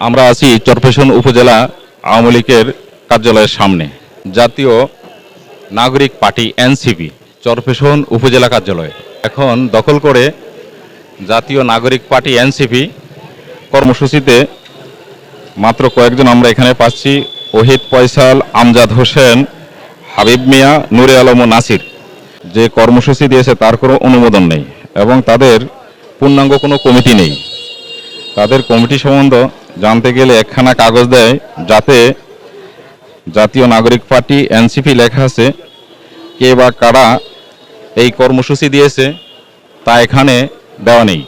আমরা আছি চরফ্যাশন উপজেলা আওয়ামী লীগের কার্যালয়ের সামনে। জাতীয় নাগরিক পার্টি এনসিপি চরফ্যাশন উপজেলা কার্যালয় এখন দখল করে জাতীয় নাগরিক পার্টি এনসিপি কর্মসূচিতে মাত্র কয়েকজন আমরা এখানে পাচ্ছি। ওহিদ ফয়সাল, আমজাদ হোসেন, হাবিব মিয়া, নূরে আলম ও নাসির। যে কর্মসূচি দিয়েছে তার কোনো অনুমোদন নেই এবং তাদের পূর্ণাঙ্গ কোনো কমিটি নেই। তাদের কমিটি সম্বন্ধে জানতে গেলে একখানা কাগজ দেয়, যাতে জাতীয় নাগরিক পার্টি এনসিপি লেখা আছে। কে বা কারা এই কর্মসূচি দিয়েছে তা এখানে দেওয়া নেই।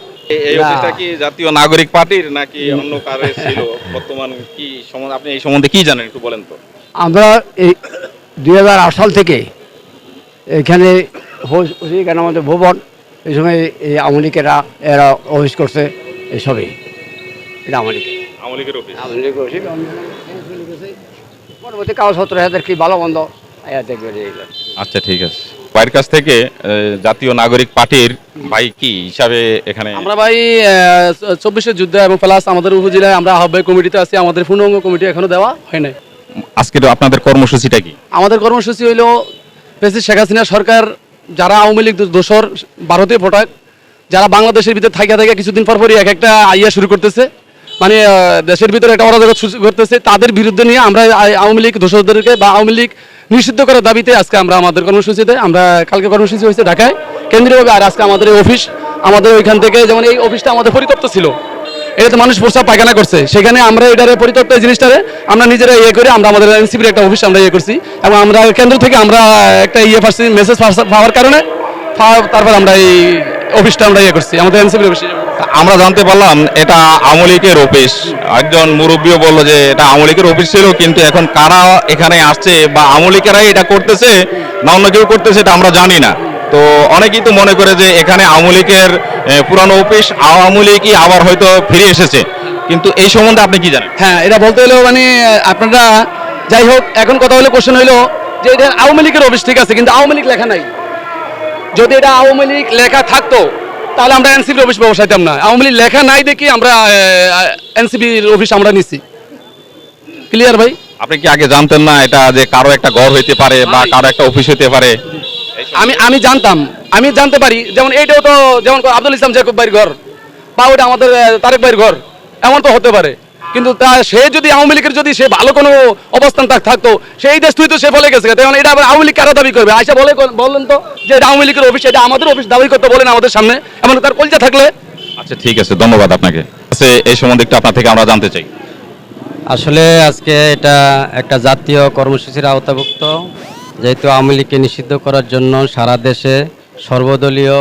এই অফিসটা কি জাতীয় নাগরিক পার্টির নাকি অন্য কারো ছিল? বর্তমান কি সম্বন্ধে আপনি এই সম্বন্ধে কি জানেন একটু বলেন তো। আমরা এই 2008 সাল থেকে এখানে কেন আমাদের ভবন এই সময় এই আওয়ামী লীগেরা এরা অফিস করছে এইসবই। এটা আওয়ামী লীগ অফিস। আওয়ামী লীগ অফিস পরবর্তী কাগজপত্র এদের কি ভালো মন্দ দেখবে। আচ্ছা, ঠিক আছে। ভাইয়ের কাছ থেকে জাতীয় নাগরিক পার্টির ভাই কি হিসাবে এখানে? আমরা ভাই 24 যুদ্ধ এবং প্লাস আমাদের উপজেলায় আমরা আহ্বায়ক কমিটিতে আছি। আমাদের পূর্ণাঙ্গ কমিটি এখনো দেওয়া হয় নাই। আজকে আপনাদের কর্মসূচিটা কি? আমাদের কর্মসূচি হইলো প্রেসিডেন্ট শেখ হাসিনা সরকার যারা আওয়ামী লীগ দোসর ভারতীয় ভোটার যারা বাংলাদেশের ভিতরে থাকা কিছুদিন পরপরই এক একটা আইয়া শুরু করতেছে, মানে দেশের ভিতরে একটা অরাজকতা শুরু করতেছে, তাদের বিরুদ্ধে নিয়ে আমরা আওয়ামী লীগ দোসরদেরকে বা আওয়ামী লীগ নিষিদ্ধ করার দাবিতে আজকে আমরা আমাদের কর্মসূচিতে আমরা কালকে কর্মসূচি হয়েছে ঢাকায় কেন্দ্রীয়ভাবে। আর আজকে আমাদের এই অফিস আমাদের ওইখান থেকে, যেমন এই অফিসটা আমাদের পরিত্যক্ত ছিল, এটাতে মানুষ প্রস্তাব পায়খানা করছে, সেখানে আমরা এটারে পরিত্যক্ত জিনিসটারে আমরা নিজেরা করে আমরা আমাদের এনসিপির একটা অফিস আমরা করছি এবং আমরা কেন্দ্র থেকে আমরা একটা পাচ্ছি মেসেজ পাওয়ার কারণে তারপর আমরা এই অফিসটা আমরা করছি আমাদের এনসিপির অফিস। আমরা জানতে পারলাম এটা আওয়ামী লীগের অফিস। একজন মুরব্বীও বললো যে এটা আওয়ামী লীগের অফিস ছিল, কিন্তু এখন কারা এখানে আসছে বা আওয়ামী লীগেরাই এটা করতেছে না অন্য কেউ করতেছে এটা আমরা জানি না। তো অনেকেই তো মনে করে যে এখানে আওয়ামী লীগের পুরানো অফিস, আওয়ামী লীগই আবার হয়তো ফিরে এসেছে, কিন্তু এই সম্বন্ধে আপনি কি জানেন? হ্যাঁ, এটা বলতে হলো মানে আপনারা যাই হোক, এখন কথা হলো কোশ্চেন হইলো যে এটা আওয়ামী লীগের অফিস ঠিক আছে, কিন্তু আওয়ামী লীগ লেখা নাই। যদি এটা আওয়ামী লীগ লেখা থাকতো তাহলে আমরা এনসিপির অফিস ব্যবসাইতাম না। আওয়ামী লীগ লেখা নাই দেখি আমরা এনসিপির অফিস আমরা নিচ্ছি। ক্লিয়ার ভাই? আপনি কি আগে জানতেন না এটা যে কারো একটা ঘর হইতে পারে বা কারো একটা অফিস হইতে পারে? আমি জানতাম, আমি জানতে পারি। যেমন এইটাও তো যেমন আব্দুল ইসলাম জেকব ভাইয়ের ঘর বা ওটা আমাদের তারেক ভাইয়ের ঘর, এমন তো হতে পারে। কিন্তু সে যদি আওয়ামী লীগের যদি সে ভালো কোনো অবস্থান থাকতো, সেই দেশ তুই তো সে বলে গেছে, তখন এটা আবার আওয়ামী লীগ কারা দাবি করবে? আইসা বললেন তো যে এটা আওয়ামী লীগের অফিস, এটা আমাদের অফিস দাবি করতে বলেন আমাদের সামনে, এমন তার কলজা থাকলে। আচ্ছা, ঠিক আছে, ধন্যবাদ আপনাকে। এই সম্বন্ধে একটু আপনার থেকে আমরা জানতে চাই। আসলে আজকে এটা একটা জাতীয় কর্মসূচির আওতাভুক্ত, যেহেতু আওয়ামী লীগকে নিষিদ্ধ করার জন্য সারা দেশে সর্বদলীয়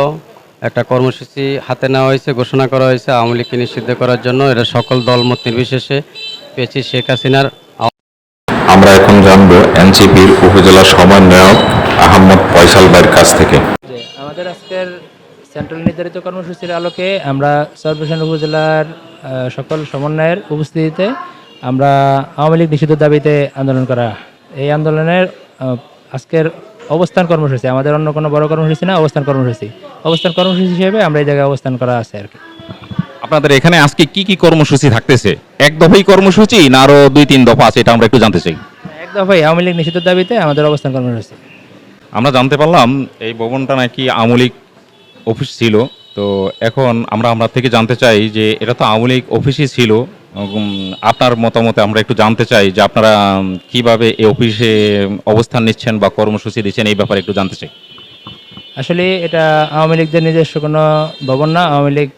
একটা কর্মসূচি হাতে নেওয়া হয়েছে, ঘোষণা করা হয়েছে আওয়ামী লীগকে নিষিদ্ধ করার জন্য। এটা সকল দলমত নির্বিশেষে পেয়েছি শেখ হাসিনার। আমরা এখন জানবো এনসিপির উপজেলা সমন্বয়ক আহমদ ফয়সাল ভাইয়ের কাছ থেকে। আমাদের আজকের সেন্ট্রাল নির্ধারিত কর্মসূচির আলোকে আমরা চরফ্যাশন উপজেলার সকল সমন্বয়ের উপস্থিতিতে আমরা আওয়ামী লীগ নিষিদ্ধ দাবিতে আন্দোলন করা। এই আন্দোলনের আজকের অবস্থান কর্মসূচি, আমাদের অন্য কোনো বড় কর্মসূচি না, অবস্থান কর্মসূচি হিসেবে আমরা এই জায়গায় অবস্থান করা আছে আর কি। আপনাদের এখানে আজকে কি কি কর্মসূচি থাকতেছে? এক দফাই কর্মসূচি না আরো 2-3 দফা আছে, এটা আমরা একটু জানতে চাই। এক দফাই আওয়ামী লীগ নিষিদ্ধ দাবিতে আমাদের অবস্থান কর্মসূচি। আমরা জানতে পারলাম এই ভবনটা নাকি আওয়ামী লীগ অফিস ছিল। তো এখন আমরা থেকে জানতে চাই যে এটা তো আওয়ামী লীগ অফিসই ছিল, আপনার মতামতে আমরা একটু জানতে চাই যে আপনারা কিভাবে এই অফিসে অবস্থান নিচ্ছেন বা কর্মসূচি দিচ্ছেন, এই ব্যাপারে একটু জানতে চাই। আসলে এটা আওয়ামী লীগদের নিজস্ব কোনো ভবন না। আওয়ামী লীগ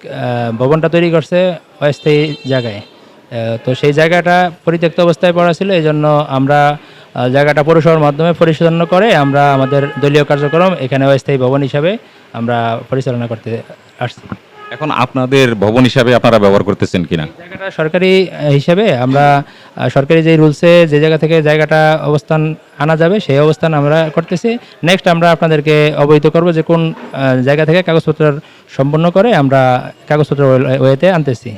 ভবনটা তৈরি করছে অস্থায়ী জায়গায়, তো সেই জায়গাটা পরিত্যক্ত অবস্থায় পড়া ছিল। এই জন্য আমরা জায়গাটা পৌরসভার মাধ্যমে পরিচালনা করে আমরা আমাদের দলীয় কার্যক্রম এখানে অস্থায়ী ভবন হিসাবে আমরা পরিচালনা করতে আসছি। এখন আপনাদের ভবন হিসাবে আপনারা ব্যবহার করতেছেন কিনা? জায়গাটা সরকারি হিসাবে আমরা সরকারি যে রুলসে যে জায়গা থেকে জায়গাটা অবস্থান আনা যাবে সেই অবস্থান আমরা করতেছি। নেক্সট আমরা আপনাদেরকে অবহিত করব যে কোন জায়গা থেকে কাগজপত্র সম্পন্ন করে আমরা কাগজপত্র ওয়েতে আনতেছি।